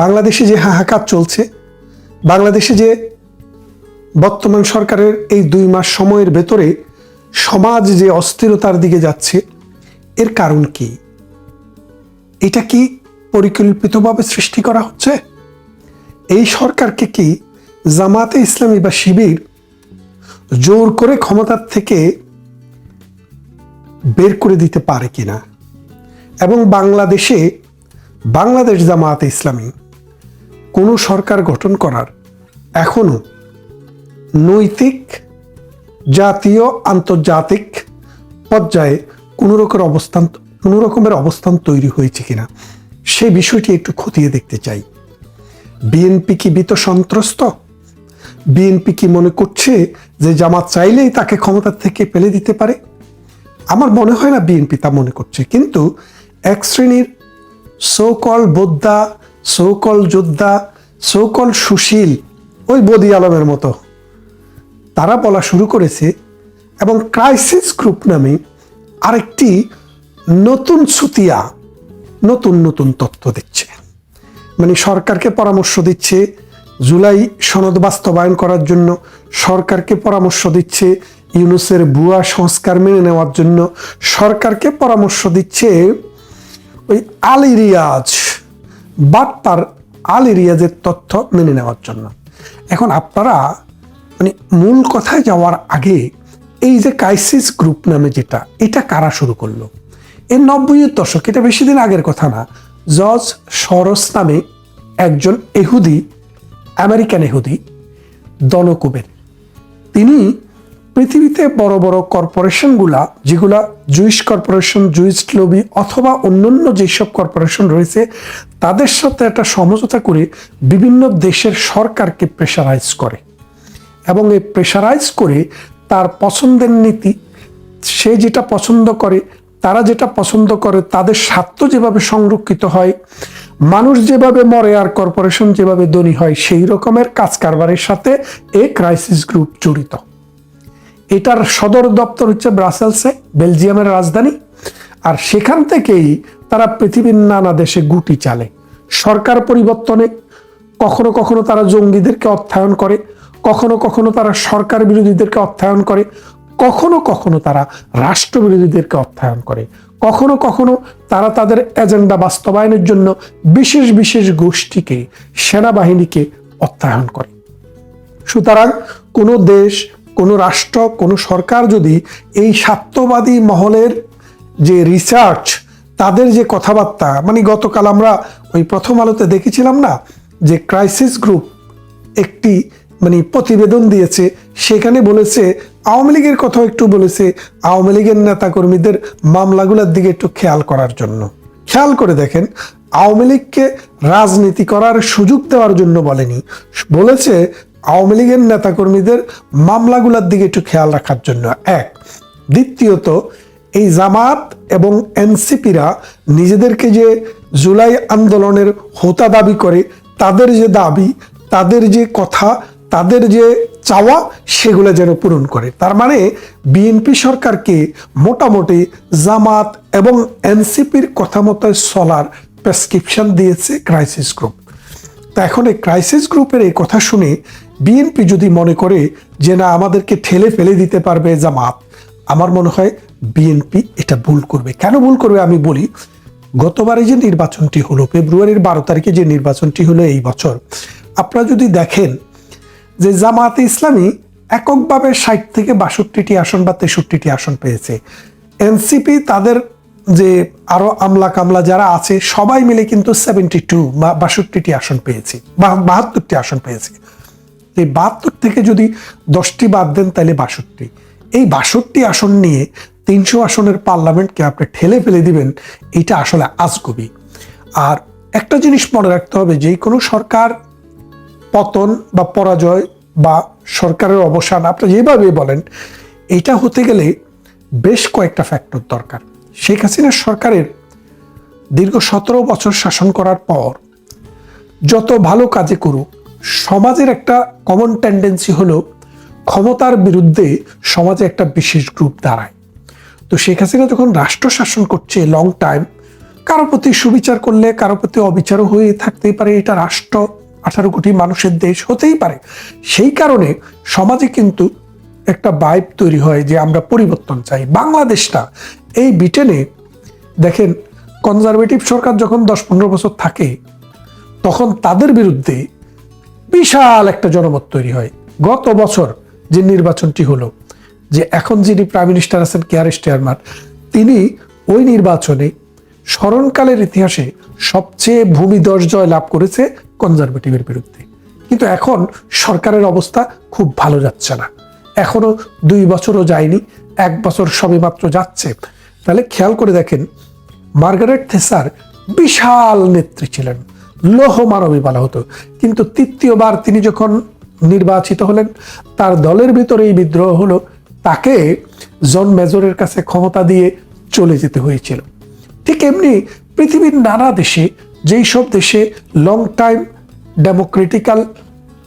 বাংলাদেশে যে হাহাকার চলছে, বাংলাদেশে যে বর্তমান সরকারের এই 2 মাস সময়ের ভেতরে সমাজ যে অস্থিরতার দিকে যাচ্ছে, এর কারণ কি? এটা কি পরিকল্পিতভাবে সৃষ্টি করা হচ্ছে? এই সরকারকে কি জামাতে ইসলামী বা শিবির জোর করে ক্ষমতার থেকে বের করে দিতে পারে কিনা? এবং বাংলাদেশ জামাতে ইসলামী কোনো সরকার গঠন করার এখনো নৈতিক, জাতীয়, আন্তর্জাতিক পর্যায়ে কোনো রকমের অবস্থান তৈরি হয়েছে কিনা, সেই বিষয়টি একটু খতিয়ে দেখতে চাই। বিএনপি কি ভীত সন্ত্রস্ত? বিএনপি কি মনে করছে যে জামাত চাইলেই তাকে ক্ষমতার থেকে ফেলে দিতে পারে? আমার মনে হয় না বিএনপি তা মনে করছে। কিন্তু এক শ্রেণীর সো-কল বোদ্ধা, সো-কল যোদ্ধা, সো-কল সুশীল, ওই বদি আলমের মতো তারা বলা শুরু করেছে এবং ক্রাইসিস গ্রুপ নামে আরেকটি নতুন ছুতিয়া নতুন তথ্য দিচ্ছে। মানে সরকারকে পরামর্শ দিচ্ছে জুলাই সনদ বাস্তবায়ন করার জন্য, সরকারকে পরামর্শ দিচ্ছে ইউনূসের ভুয়া সংস্কার মেনে নেওয়ার জন্য, সরকারকে পরামর্শ দিচ্ছে ওই আলী রিয়াজ বাটপার আলী রিয়াজের তথ্য মেনে নেওয়ার জন্য। এখন আপনারা মানে মূল কথায় যাওয়ার আগে এই যে ক্রাইসিস গ্রুপ নামে এটা কারা শুরু করলো? এর 90-এর দশক, এটা বেশি দিন আগের কথা না। জর্জ সরস নামে একজন ইহুদি, আমেরিকান ইহুদি দনকুবের, তিনি পৃথিবীতে বড় বড় কর্পোরেশনগুলা, যেগুলা জুইশ কর্পোরেশন, জুইশ লবি অথবা অন্যান্য যেসব কর্পোরেশন রয়েছে, তাদের সাথে একটা সমঝোতা করে বিভিন্ন দেশের সরকারকে প্রেশারাইজ করে এবং এই প্রেশারাইজ করে তার পছন্দের নীতি, সে যেটা পছন্দ করে, তারা যেটা পছন্দ করে, তাদের স্বার্থ যেভাবে সংরক্ষিত হয়, মানুষ যেভাবে মরে আর কর্পোরেশন যেভাবে ধনী হয়, সেই রকমের কাজ কারবারের সাথে এই ক্রাইসিস গ্রুপ জড়িত। এটার সদর দপ্তর হচ্ছে ব্রাসেলসে, বেলজিয়ামের রাজধানী। আর সেখান থেকেই তারা পৃথিবীর নানা দেশে গুটি চালে। সরকার পরিবর্তনে কখনো কখনো তারা জঙ্গিদেরকে অর্থায়ন করে, কখনো কখনো তারা সরকার বিরোধীদেরকে অর্থায়ন করে, কখনো কখনো তারা রাষ্ট্রবিরোধীদেরকে অর্থায়ন করে, কখনো কখনো তারা তাদের এজেন্ডা বাস্তবায়নের জন্য বিশেষ বিশেষ গোষ্ঠীকে, সেনাবাহিনীকে অর্থায়ন করে। সুতরাং কোনো দেশ, কোনো রাষ্ট্র, কোনো সরকার যদি এই স্বার্থবাদী মহলের যে রিসার্চ, তাদের যে কথাবার্তা, মানে গতকাল আমরা ওই প্রথম আলোতে দেখেছিলাম না যে ক্রাইসিস গ্রুপ একটি প্রতিবেদন দিয়েছে, সেখানে বলেছে, আওয়ামী লীগের কথা একটু বলেছে, আওয়ামী লীগের নেতাকর্মীদের মামলাগুলোর দিকে একটু খেয়াল করার জন্য। খেয়াল করে দেখেন, আওয়ামী লীগকে রাজনীতি করার সুযোগ দেওয়ার জন্য বলেনি, বলেছে আওয়ামী লীগের নেতাকর্মীদের মামলাগুলোর দিকে একটু খেয়াল রাখার জন্য। এক, দ্বিতীয়ত, এই জামাত এবং এনসিপিরা নিজেদেরকে যে জুলাই আন্দোলনের হোতা দাবি করে, তাদের যে দাবি, তাদের যে কথা, তাদের যে চাওয়া, সেগুলো যেন পূরণ করে। তার মানে বিএনপি সরকারকে মোটামুটি জামাত এবং এনসিপির কথা মতো চলার প্রেসক্রিপশন দিয়েছে ক্রাইসিস গ্রুপ। তা এখন এই ক্রাইসিস গ্রুপের এই কথা শুনে বিএনপি যদি মনে করে যে না, আমাদেরকে ঠেলে ফেলে দিতে পারবে জামাত, আমার মনে হয় বিএনপি এটা ভুল করবে। কেন ভুল করবে আমি বলি। গতবারে যে নির্বাচনটি হলো, ফেব্রুয়ারির 12 তারিখে যে নির্বাচনটি হলো এই বছর, আপনারা যদি দেখেন যে জামাতে ইসলামী এককভাবে 60 থেকে 62টি আসন বা 63টি আসন পেয়েছে। এনসিপি তাদের যে আরো আমলা কামলা যারা আছে সবাই মিলে কিন্তু 72 বা 62টি আসন পেয়েছে, বা 72টি আসন পেয়েছে। এই 72 থেকে যদি 10টি বাদ দেন তাহলে 62। এই 62 আসন নিয়ে 300 আসনের পার্লামেন্টকে আপনি ঠেলে ফেলে দিবেন, এটা আসলে আজগুবি। আর একটা জিনিস মনে রাখতে হবে, যে কোনো সরকার পতন বা পরাজয় বা সরকারের অবসান, আপনি যেভাবে বলেন, এটা হতে গেলে বেশ কয়েকটা ফ্যাক্টর দরকার। শেখ হাসিনার সরকারের দীর্ঘ 17 বছর শাসন করার পর যত ভালো কাজে করুক, সমাজের একটা কমন টেন্ডেন্সি হলো ক্ষমতার বিরুদ্ধে সমাজে একটা বিশেষ গ্রুপ দাঁড়ায়। তো শেখ হাসিনা যখন রাষ্ট্র শাসন করছে লং টাইম, কারো প্রতি সুবিচার করলে কারো প্রতি অবিচারও হয়ে থাকতেই পারে। এটা রাষ্ট্র, 18 কোটি মানুষের দেশ, হতেই পারে। সেই কারণে সমাজে কিন্তু একটা ভাইব তৈরি হয় যে আমরা পরিবর্তন চাই। বাংলাদেশটা, এই ব্রিটেনে দেখেন, কনজারভেটিভ সরকার যখন 10-15 বছর থাকে তখন তাদের বিরুদ্ধে বিশাল একটা জনমত তৈরি হয়। গত বছর যে নির্বাচনটি হলো, যে এখন যিনি প্রাইম মিনিস্টার আছেন কেয়ার স্টারমার, তিনি ওই নির্বাচনে স্মরণকালের ইতিহাসে সবচেয়ে ভূমিধস জয় লাভ করেছে কনজারভেটিভের বিরুদ্ধে। কিন্তু এখন সরকারের অবস্থা খুব ভালো যাচ্ছে না। এখনো 2 বছরও যায়নি, 1 বছর সবেমাত্র যাচ্ছে। তাহলে খেয়াল করে দেখেন, মার্গারেট থেচার বিশাল নেত্রী ছিলেন, লৌহ মানবী বলা হতো। কিন্তু তৃতীয়বার তিনি যখন নির্বাচিত হলেন, তার দলের ভিতরে এই বিদ্রোহ হলো, তাকে জন মেজরের কাছে ক্ষমতা দিয়ে চলে যেতে হয়েছিল। ঠিক এমনি পৃথিবীর নানা দেশে, যেই সব দেশে লং টাইম ডেমোক্রেটিক্যাল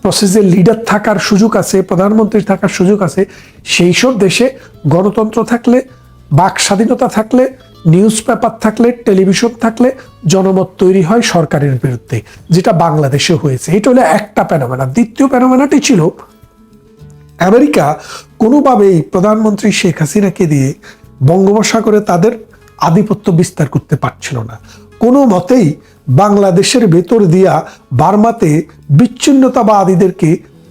প্রসেসের লিডার থাকার সুযোগ আছে, প্রধানমন্ত্রী থাকার সুযোগ আছে, সেই সব দেশে গণতন্ত্র থাকলে, বাক স্বাধীনতা থাকলে, নিউজ পেপার থাকলে, টেলিভিশন থাকলে জনমত তৈরি হয় সরকারের বিরুদ্ধে, যেটা বাংলাদেশে হয়েছে। এটা হলো একটা প্যানোমেনা। দ্বিতীয় প্যানোমেনাটি ছিল, আমেরিকা কোনোভাবেই প্রধানমন্ত্রী শেখ হাসিনাকে দিয়ে বঙ্গোপসাগরে তাদের আধিপত্য বিস্তার করতে পারছিল না। কোনো মতেই বাংলাদেশের ভেতর দিয়া বার্মাতে বিচ্ছিন্নতাবাদীদেরকে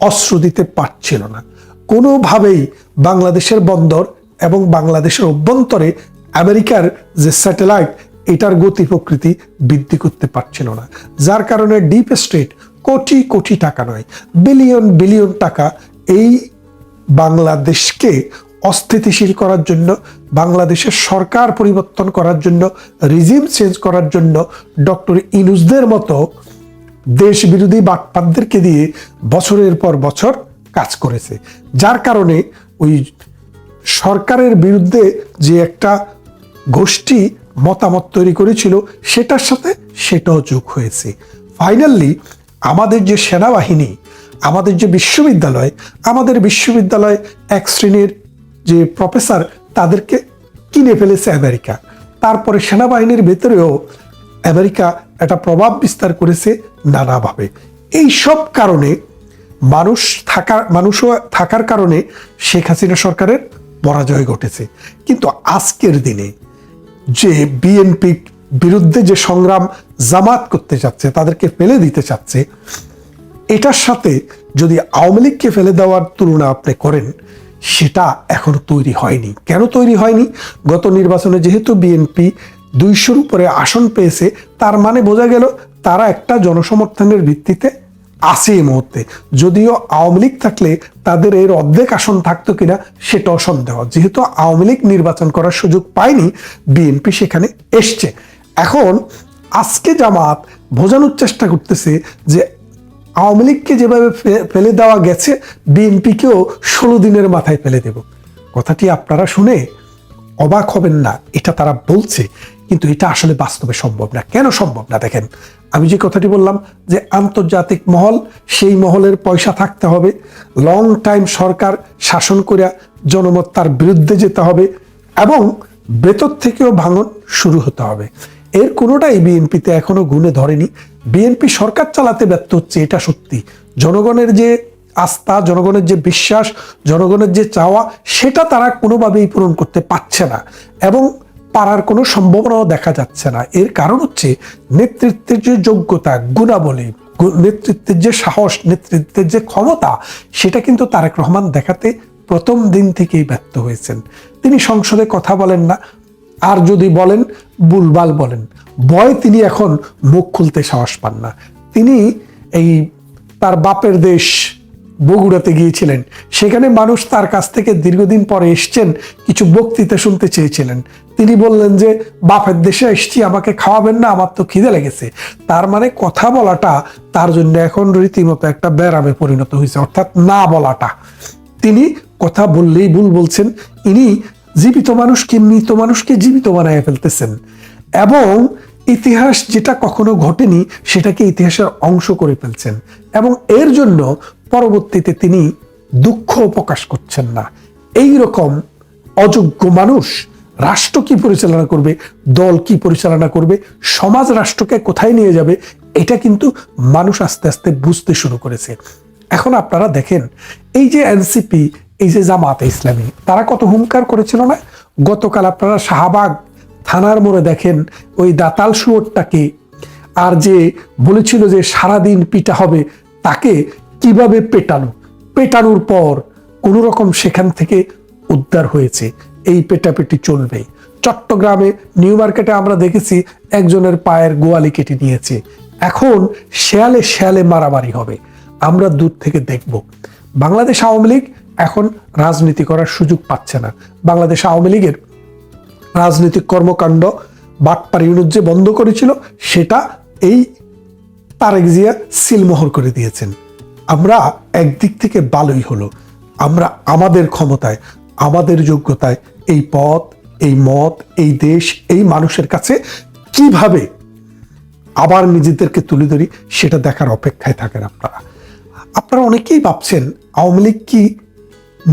অস্ত্র দিতে পারছিল না। কোনোভাবেই বাংলাদেশের বন্দর এবং বাংলাদেশের অভ্যন্তরে আমেরিকার যে স্যাটেলাইট, এটার গতি প্রকৃতি বৃদ্ধি করতে পারছিল না। যার কারণে ডিপ স্টেট কোটি কোটি টাকা নয়, বিলিয়ন বিলিয়ন টাকা এই বাংলাদেশকে অস্থিতিশীল করার জন্য, বাংলাদেশের সরকার পরিবর্তন করার জন্য, রিজিম চেঞ্জ করার জন্য ডক্টর ইউনূসদের মতো দেশ বিরোধী বাটপারদেরকে দিয়ে বছরের পর বছর কাজ করেছে। যার কারণে ওই সরকারের বিরুদ্ধে যে একটা গোষ্ঠী মতামত তৈরি করেছিল, সেটার সাথে সেটাও যোগ হয়েছে। ফাইনালি আমাদের যে সেনাবাহিনী, আমাদের যে বিশ্ববিদ্যালয়, আমাদের বিশ্ববিদ্যালয় 1 শ্রেণীর যে প্রফেসর, তাদেরকে কিনে ফেলেছে আমেরিকা। তারপরে সেনাবাহিনীর ভেতরেও আমেরিকা একটা প্রভাব বিস্তার করেছে নানাভাবে। এই সব কারণে মানুষও থাকার কারণে শেখ হাসিনা সরকারের পরাজয় ঘটেছে। কিন্তু আজকের দিনে যে বিএনপি বিরুদ্ধে যে সংগ্রাম জামাত করতে চাচ্ছে, তাদেরকে ফেলে দিতে চাচ্ছে, এটার সাথে যদি আওয়ামী লীগকে ফেলে দেওয়ার তুলনা আপনি করেন, সেটা এখনো তৈরি হয়নি। কেন তৈরি হয়নি? গত নির্বাচনে যেহেতু বিএনপি 200-র উপরে আসন পেয়েছে, তার মানে বোঝা গেল তারা একটা জনসমর্থনের ভিত্তিতে আছে এই মুহূর্তে। যদিও আওয়ামী লীগ থাকলে তাদের এর অর্ধেক আসন থাকতো কিনা সেটাও সন্দেহ। যেহেতু আওয়ামী লীগ নির্বাচন করার সুযোগ পায়নি, বিএনপি সেখানে এসছে। এখন আজকে জামাত বোঝানোর চেষ্টা করতেছে যে আওয়ামী লীগকে যেভাবে ফেলে দেওয়া গেছে, বিএনপিকেও 16 দিনের মাথায় ফেলে দেব। কথাটি আপনারা শুনে অবাক হবেন না, এটা তারা বলছে, কিন্তু এটা আসলে বাস্তবে সম্ভব না। কেন সম্ভব না? দেখেন, আমি যে কথাটি বললাম যে আন্তর্জাতিক মহল, সেই মহলের পয়সা থাকতে হবে, লং টাইম সরকার শাসন করে জনমত তার বিরুদ্ধে যেতে হবে, এবং ভেতর থেকেও ভাঙন শুরু হতে হবে। এর কোনোটাই বিএনপিতে এখনো গুণে ধরেনি। বিএনপি সরকার চালাতে ব্যর্থ হচ্ছে, এটা সত্যি। জনগণের যে আস্থা, জনগণের যে বিশ্বাস, জনগণের যে চাওয়া, সেটা তারা কোনোভাবেই পূরণ করতে পারছে না, এবং পারার কোনো সম্ভাবনাও দেখা যাচ্ছে না। এর কারণ হচ্ছে নেতৃত্বের যে যোগ্যতা, গুণাবলী, নেতৃত্বের যে সাহস, নেতৃত্বের যে ক্ষমতা, সেটা কিন্তু তারেক রহমান দেখাতে প্রথম দিন থেকেই ব্যর্থ হয়েছেন। তিনি সংসদে কথা বলেন না, আর যদি বলেন বুলবাল বলেন। ভয় তিনি এখন মুখ খুলতে সাহস পান না। তিনি এই তার বাপের দেশ বগুড়াতে গিয়েছিলেন, সেখানে মানুষ তার কাছ থেকে দীর্ঘদিন পরে এসছেন, কিছু বক্তৃতা শুনতে চেয়েছিলেন। তিনি বললেন যে বাপের দেশে এসছি, আমাকে খাওয়াবেন না, আমার তো খিদে লেগেছে। তার মানে কথা বলাটা তার জন্য এখন রীতিমতো একটা ব্যারামে পরিণত হয়েছে, অর্থাৎ না বলাটা। তিনি কথা বললেই ভুল বলছেন। ইনি জীবিত মানুষকে মৃত মানুষকে জীবিত বানায় ফেলতেছেন, এবং ইতিহাস যেটা কখনো ঘটেনি সেটাকে ইতিহাসের অংশ করে ফেলছেন, এবং এর জন্য পরবর্তীতে তিনি দুঃখ প্রকাশ করছেন না। এই রকম অযোগ্য মানুষ রাষ্ট্র কি পরিচালনা করবে, দল কি পরিচালনা করবে, সমাজ রাষ্ট্রকে কোথায় নিয়ে যাবে, এটা কিন্তু মানুষ আস্তে আস্তে বুঝতে শুরু করেছে। এখন আপনারা দেখেন, এই যে এনসিপি, এই যে জামাতে ইসলামী, তারা কত হুঙ্কার করেছিল না? গতকাল আপনারা শাহবাগ থানার মোড়ে দেখেন ওই দাতাল শুয়োরটাকে, আর যে বলেছিল যে সারাদিন পিটা হবে, তাকে কিভাবে পেটানোর পর কোন রকম সেখান থেকে উদ্ধার হয়েছে। এই পেটাপেটি চলবে। চট্টগ্রামে নিউ মার্কেটে আমরা দেখেছি একজনের পায়ের গোয়ালি কেটে নিয়েছে। এখন শেয়ালে শেয়ালে মারামারি হবে, আমরা দূর থেকে দেখব। বাংলাদেশ আওয়ামী লীগ এখন রাজনীতি করার সুযোগ পাচ্ছে না। বাংলাদেশ আওয়ামী লীগের রাজনৈতিক কর্মকাণ্ড বাটপার ইউনুস যে বন্ধ করেছিল, সেটা এই তারেক জিয়া সিলমোহর করে দিয়েছেন। আমরা একদিক থেকে ভালোই হলো, আমরা আমাদের ক্ষমতায়, আমাদের যোগ্যতায় এই পথ, এই মত, এই দেশ, এই মানুষের কাছে কিভাবে আবার নিজেদেরকে তুলে ধরি, সেটা দেখার অপেক্ষায় থাকেন আপনারা অনেকেই ভাবছেন আওয়ামী লীগ কি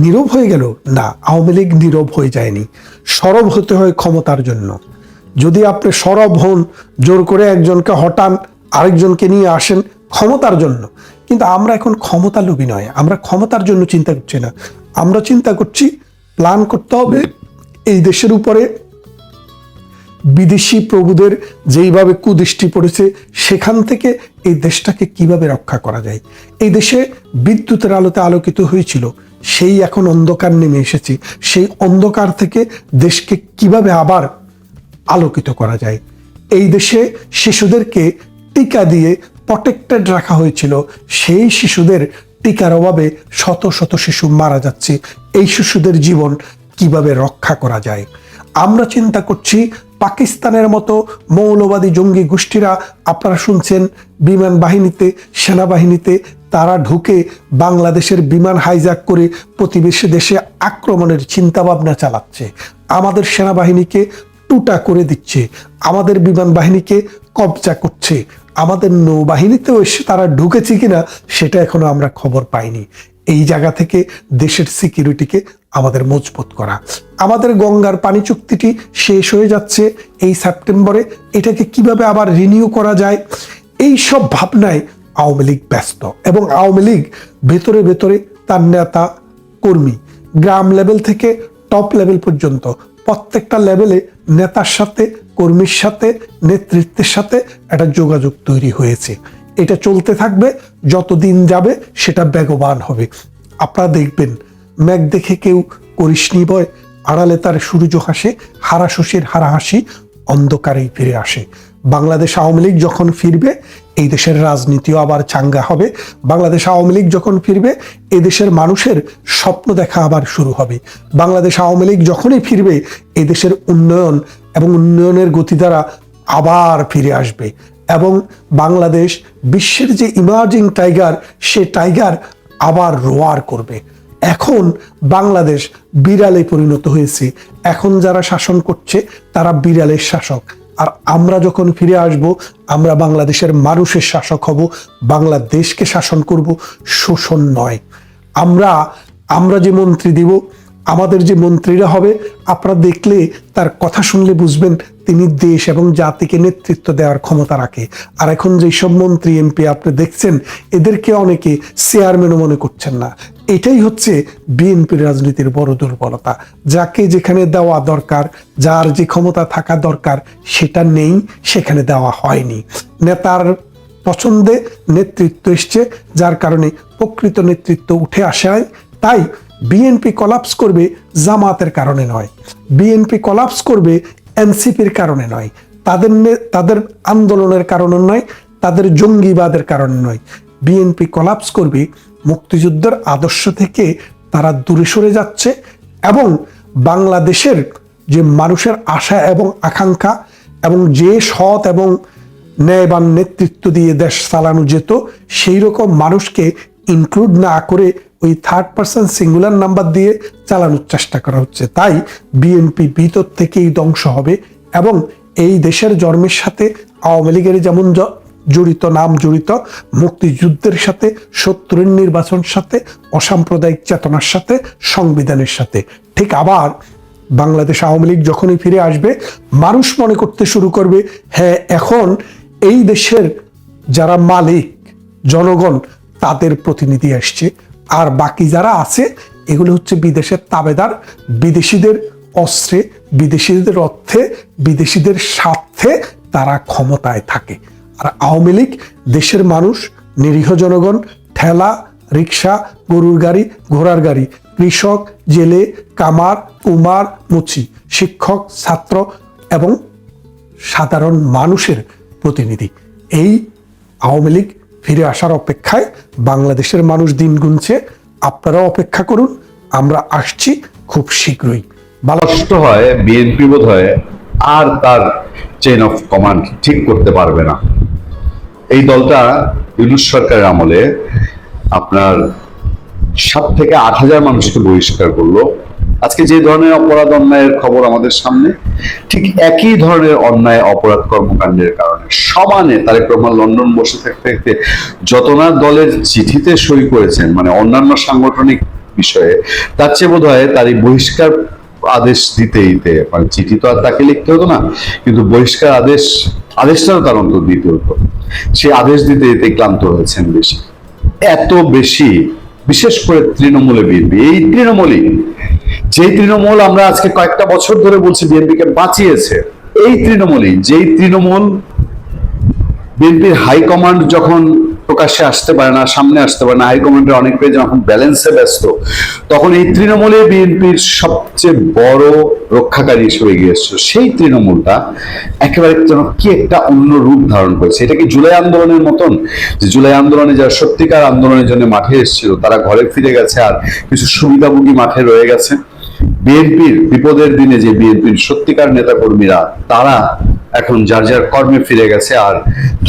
নীরব হয়ে গেল? না, আওয়ামী লীগ নীরব হয়ে যায়নি। সরব হতে হয় ক্ষমতার জন্য। যদি আপনি সরব হন, জোর করে একজনকে হটান, আরেকজনকে নিয়ে আসেন ক্ষমতার জন্য, কিন্তু আমরা এখন ক্ষমতা লোভী নয়, আমরা ক্ষমতার জন্য চিন্তা করছি না। আমরা চিন্তা করছি প্ল্যান করতে হবে এই দেশের উপরে বিদেশি প্রভুদের যেইভাবে কুদৃষ্টি পড়েছে, সেখান থেকে এই দেশটাকে কিভাবে রক্ষা করা যায়। এই দেশে বিদ্যুতের আলোতে আলোকিত হয়েছিল, সেই এখন অন্ধকার নেমে এসেছে। সেই অন্ধকার থেকে দেশকে কিভাবে আবার আলোকিত করা যায়। এই দেশে শিশুদেরকে টিকা দিয়ে প্রটেক্টেড রাখা হয়েছিল, সেই শিশুদের টিকার অভাবে শত শত শিশু মারা যাচ্ছে। এই শিশুদের জীবন কিভাবে রক্ষা করা যায়। আমরা চিন্তা করছি পাকিস্তানের মতো মৌলবাদী জঙ্গি গোষ্ঠীরা, আপনারা শুনছেন বিমান বাহিনীতে, সেনাবাহিনীতে তারা ঢুকে বাংলাদেশের বিমান হাইজ্যাক করে প্রতিবেশী দেশে আক্রমণের চিন্তা ভাবনা চালাচ্ছে। আমাদের সেনাবাহিনীকে টুটা করে দিচ্ছে, আমাদের বিমান বাহিনীকে কবজা করছে। আমাদের নৌবাহিনীতেও এসে তারা ঢুকেছে কিনা সেটা এখনো আমরা খবর পাইনি। এই জায়গা থেকে দেশের সিকিউরিটিকে আমাদের মজবুত করা। আমাদের গঙ্গার পানি চুক্তিটি শেষ হয়ে যাচ্ছে এই সেপ্টেম্বরে, এটাকে কিভাবে আবার রিনিউ করা যায়, এই সব ভাবনায় আওয়ামী লীগ ব্যস্ত। এবং আওয়ামী লীগ ভেতরে ভেতরে তার নেতা কর্মী, গ্রাম লেভেল থেকে টপ লেভেল পর্যন্ত প্রত্যেকটা লেভেলে নেতার সাথে, কর্মীর সাথে, নেতৃত্বের সাথে একটা যোগাযোগ তৈরি হয়েছে। এটা চলতে থাকবে, যত দিন যাবে সেটা বেগবান হবে। আপনারা দেখবেন মেঘ দেখে কেউ করিসনি ভয়, আড়ালে তার সূর্য হাসে, হারাশশীর হারাহাসি অন্ধকারেই ফিরে আসে। বাংলাদেশ আওয়ামী লীগ যখন ফিরবে, এই দেশের রাজনীতিও আবার চাঙ্গা হবে। বাংলাদেশ আওয়ামী লীগ যখন ফিরবে, এই দেশের মানুষের স্বপ্ন দেখা আবার শুরু হবে। বাংলাদেশ আওয়ামী লীগ যখনই ফিরবে, এই দেশের উন্নয়ন এবং উন্নয়নের গতিধারা আবার ফিরে আসবে। এবং বাংলাদেশ বিশ্বের যে ইমার্জিং টাইগার, সে টাইগার আবার রোয়ার করবে। এখন বাংলাদেশ বিড়ালে পরিণত হয়েছে। এখন যারা শাসন করছে তারা বিড়ালের শাসক। আর আমরা যখন ফিরে আসব, আমরা বাংলাদেশের মানুষের শাসক হব, বাংলাদেশকে শাসন করব, শোষণ নয়। আমরা যে মন্ত্রী দিব, আমাদের যে মন্ত্রীরা হবে, আপনারা দেখলে তার কথা শুনলে বুঝবেন তিনি দেশ এবং জাতিকে নেতৃত্ব দেওয়ার ক্ষমতা রাখে। আর এখন যেসব মন্ত্রী এমপি আপনি দেখছেন, এদেরকে অনেকে চেয়ারম্যানও মনে করছেন না। এটাই হচ্ছে বিএনপির রাজনীতির বড় দুর্বলতা। যাকে যেখানে দেওয়া দরকার, যার যে ক্ষমতা থাকা দরকার, সেটা নেই, সেখানে দেওয়া হয়নি। নেতার পছন্দে নেতৃত্ব এসছে, যার কারণে প্রকৃত নেতৃত্ব উঠে আসায়। তাই বিএনপি কলাপস করবে জামাতের কারণে নয়, বিএনপি কলাপস করবে এনসিপির কারণে নয়, তাদের আন্দোলনের কারণে নয়, তাদের জঙ্গিবাদের কারণে নয়। বিএনপি কলাপস করবে মুক্তিযুদ্ধের আদর্শ থেকে তারা দূরে সরে যাচ্ছে এবং বাংলাদেশের যে মানুষের আশা এবং আকাঙ্ক্ষা এবং যে সৎ এবং ন্যায়বান নেতৃত্ব দিয়ে দেশ চালানো যেত, সেই রকম মানুষকে ইনক্লুড না করে ওই থার্ড পারসন সিঙ্গুলার নাম্বার দিয়ে চালানোর চেষ্টা করা হচ্ছে। তাই বিএনপি ভিতর থেকেই ধ্বংস হবে এবং এই দেশের জন্মের সাথে আওয়ামী লীগের যেমন নাম জড়িত, মুক্তিযুদ্ধের সাথে, ৭০-এর নির্বাচনের সাথে, অসাম্প্রদায়িক চেতনার সাথে, সংবিধানের সাথে, ঠিক আবার বাংলাদেশ আওয়ামী লীগ যখনই ফিরে আসবে, মানুষ মনে করতে শুরু করবে, হ্যাঁ এখন এই দেশের যারা মালিক জনগণ তাদের প্রতিনিধি আসছে, আর বাকি যারা আছে এগুলো হচ্ছে বিদেশের তাবেদার, বিদেশিদের অস্ত্রে, বিদেশিদের অর্থে, বিদেশিদের স্বার্থে তারা ক্ষমতায় থাকে। আর আওয়ামী লীগ দেশের মানুষ, নিরীহ জনগণ, ঠেলা রিক্সা, গরুর গাড়ি, ঘোড়ার গাড়ি, কৃষক, জেলে, কামার, কুমার, মুচি, শিক্ষক, ছাত্র এবং সাধারণ মানুষের প্রতিনিধি। এই আওয়ামী লীগ ফিরে আসার অপেক্ষায় বাংলাদেশের মানুষ দিন গুনছে। আপনারাও অপেক্ষা করুন, আমরা আসছি খুব শীঘ্রই। কষ্ট হয় বিএনপি বোধ হয় আর তার চেইন অফ কমান্ড ঠিক করতে পারবে না। এই দলটা ইউনূস সরকারের আমলে আপনার 7 থেকে 8,000 মানুষকে বহিষ্কার করলো। আজকে যে ধরনের অপরাধ অন্যায়ের খবর আমাদের সামনে, ঠিক একই ধরনের অন্যায় অপরাধ কর্মকাণ্ডের কারণে সমানে তারেক রহমান লন্ডন বসে থাকতে থাকতে যত না দলের চিঠিতে সই করেছেন, মানে অন্যান্য সাংগঠনিক বিষয়ে, তার চেয়ে বোধ হয় তার এই বহিষ্কার আদেশ দিতে দিতে, মানে চিঠি তো আর তাকে লিখতে হতো না, কিন্তু বহিষ্কার আদেশটাও তার অন্তর দিতে হতো, সেই আদেশ দিতে দিতে ক্লান্ত হয়েছেন বেশি, এত বেশি। বিশেষ করে তৃণমূলে বিএনপি, এই তৃণমূলই, যে তৃণমূল আমরা আজকে কয়েকটা বছর ধরে বলছি বিএনপিকে বাঁচিয়েছে, এই তৃণমূলই, যেই তৃণমূল বিএনপির হাইকমান্ড যখন প্রকাশ্যে আসতে পারে না, সামনে আসতে পারে না, হাইকমান্ডের অনেক পেয়ে যখন ব্যালেন্সে ব্যস্ত, তখন এই তৃণমূলে বিএনপির সবচেয়ে বড় রক্ষাকারী হিসেবে এগিয়ে এসেছিল। সেই তৃণমূলটা একেবারে যেন কি একটা অন্য রূপ ধারণ করেছে। এটা কি জুলাই আন্দোলনের মতন, যে জুলাই আন্দোলনে যারা সত্যিকার আন্দোলনের জন্য মাঠে এসেছিল তারা ঘরে ফিরে গেছে আর কিছু সুবিধাভোগী মাঠে রয়ে গেছে? বিএনপির বিপদের দিনে যে বিএনপির সত্যিকার নেতা কর্মীরা তারা এখন যার যার কর্মে ফিরে গেছে, আর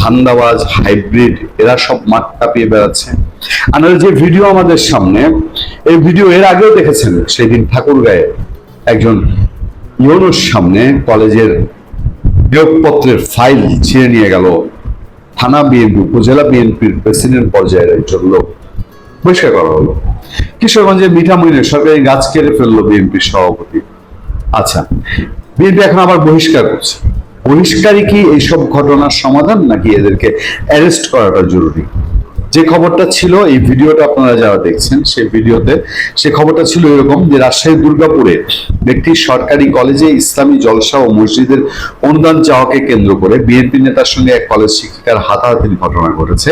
ধান্দাবাজ হাইব্রিড এরা সব মাঠ কাঁপিয়ে বেড়াচ্ছে। আপনারা যে ভিডিও আমাদের সামনে, এই ভিডিও এর আগেও দেখেছেন, সেদিন ঠাকুরগাঁয়ে একজন ইউনুস সামনে কলেজের নিয়োগপত্রের ফাইল ছিঁড়ে নিয়ে গেল থানা বিএনপি, উপজেলা বিএনপির প্রেসিডেন্ট পর্যায়ের একজন লোক, বহিষ্কার করা হলো। কিশোরগঞ্জের মিঠামইনে সরকারি গাছ কেটে ফেললো বিএনপির সভাপতি। আচ্ছা, বিএনপি এখন আবার বহিষ্কার করছে। বহিষ্কারই কি এইসব ঘটনার সমাধান, নাকি এদেরকে অ্যারেস্ট করাটা জরুরি? যে খবরটা ছিল, এই ভিডিওটা আপনারা যারা দেখছেন, সেই ভিডিওতে সে খবরটা ছিল এরকম যে রাজশাহীর দুর্গাপুরে একটি সরকারি কলেজে ইসলামী জলসা ও মসজিদের অনুদান চাওয়াকে কেন্দ্র করে বিএনপি নেতার সঙ্গে এক কলেজ শিক্ষিকার হাতাহাতির ঘটনা ঘটেছে।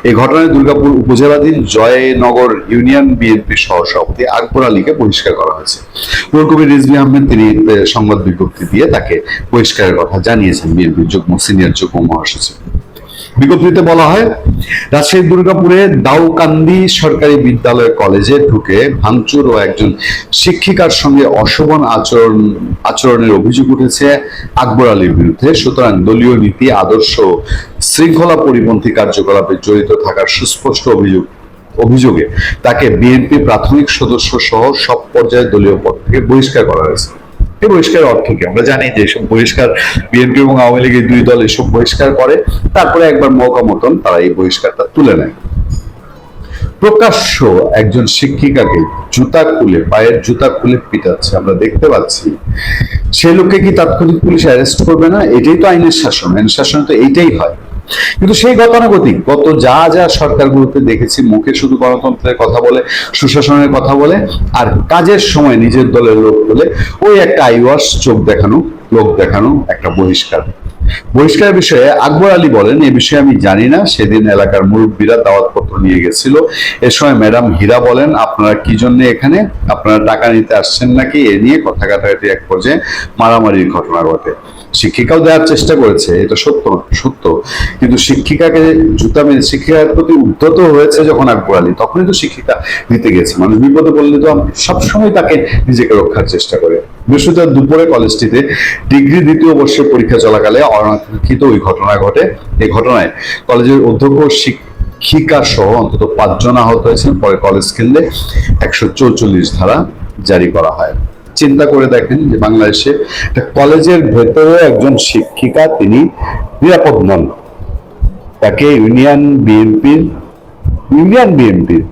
এই ঘটনায় দুর্গাপুর উপজেলাধীন জয়নগর ইউনিয়ন বিএনপির সহসভাপতি আকবর আলীকে বহিষ্কার করা হয়েছে। নুরুল কবির রিজভী আহমেদ তিনি সংবাদ বিজ্ঞপ্তি দিয়ে তাকে বহিষ্কারের কথা জানিয়েছেন বিএনপির সিনিয়র যুগ্ম মহাসচিব। বিজ্ঞপ্তিতে বলা হয়, রাজশাহীর দুর্গাপুরে দাউকান্দি সরকারি বিদ্যালয় কলেজে ঢুকে ভাঙচুর ও একজন শিক্ষিকার সঙ্গে অশোভন আচরণের অভিযোগ উঠেছে আকবর আলীর বিরুদ্ধে। সুতরাং দলীয় নীতি, আদর্শ, শৃঙ্খলা পরিপন্থী কার্যকলাপে জড়িত থাকার সুস্পষ্ট অভিযোগে তাকে বিএনপি প্রাথমিক সদস্য সহ সব পর্যায়ে দলীয় পদ থেকে বহিষ্কার করা হয়েছে। এই বহিষ্কারের অর্থ কি? আমরা জানি যে এসব বহিষ্কার বিএনপি এবং আওয়ামী লীগের দুই দল এসব বহিষ্কার করে, তারপরে একবার মৌকা মতন তারা এই বহিষ্কারটা তুলে নেয়। প্রকাশ্য একজন শিক্ষিকাকে পায়ের জুতা খুলে পিটাচ্ছে আমরা দেখতে পাচ্ছি। সেই লোককে কি তাৎক্ষণিক পুলিশ অ্যারেস্ট করবে না? এটাই তো আইনের শাসন, আইনের শাসন তো এইটাই হয়। কিন্তু সেই গতানুগতিক গত যা যা সরকারগুলোতে দেখেছি, মুখে শুধু গণতন্ত্রের কথা বলে, সুশাসনের কথা বলে, আর কাজের সময় নিজের দলের লোক বলে ওই একটা আইওয়াশ, চোখ দেখানো, লোক দেখানো একটা বহিষ্কারের বিষয়ে আকবর আলী বলেন, এ বিষয়ে আমি জানি না, সেদিন এলাকার মুরব্বীরা দাওয়াতপত্র নিয়ে গেছিল। এ সময় ম্যাডাম হীরা বলেন, আপনারা কি জন্য এখানে, আপনারা টাকা নিতে আসছেন নাকি? এ নিয়ে কথা কাটাকাটি এক পর্যায়ে মারামারির ঘটনা ঘটে। শিক্ষিকাও দেওয়ার চেষ্টা করেছে, এটা সত্য, কিন্তু শিক্ষিকাকে জুতা মেরে শিক্ষিকার প্রতি উদ্ধত হয়েছে যখন আকবর আলী, তখনই তো শিক্ষিকা দিতে গেছে। মানুষ বিপদে পড়লে তো সবসময় তাকে নিজেকে রক্ষার চেষ্টা করে। বৃহস্পতিবার দুপুরে কলেজটিতে ডিগ্রি দ্বিতীয় বর্ষের পরীক্ষা চলাকালে অনাকাঙ্ক্ষিত ওই ঘটনা ঘটে। এই ঘটনায় কলেজের অধ্যক্ষ শিক্ষিকা সহ অন্তত 5 জন আহত হয়েছেন। পরে কলেজ কেন্দ্রে 144 ধারা জারি করা হয়। চিন্তা করে দেখেন যে বাংলাদেশে একটা কলেজের ভেতরে একজন শিক্ষিকা তিনি নিরাপদ নন, তাকে ইউনিয়ন বিএনপির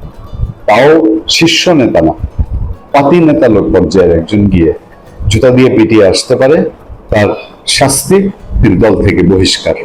তাও শীর্ষ নেতা না, পাতি নেতা লোক পর্যায়ের একজন গিয়ে জুতা দিয়ে পিটিয়ে আসতে পারে, তার শাস্তি তিনি দল থেকে বহিষ্কার।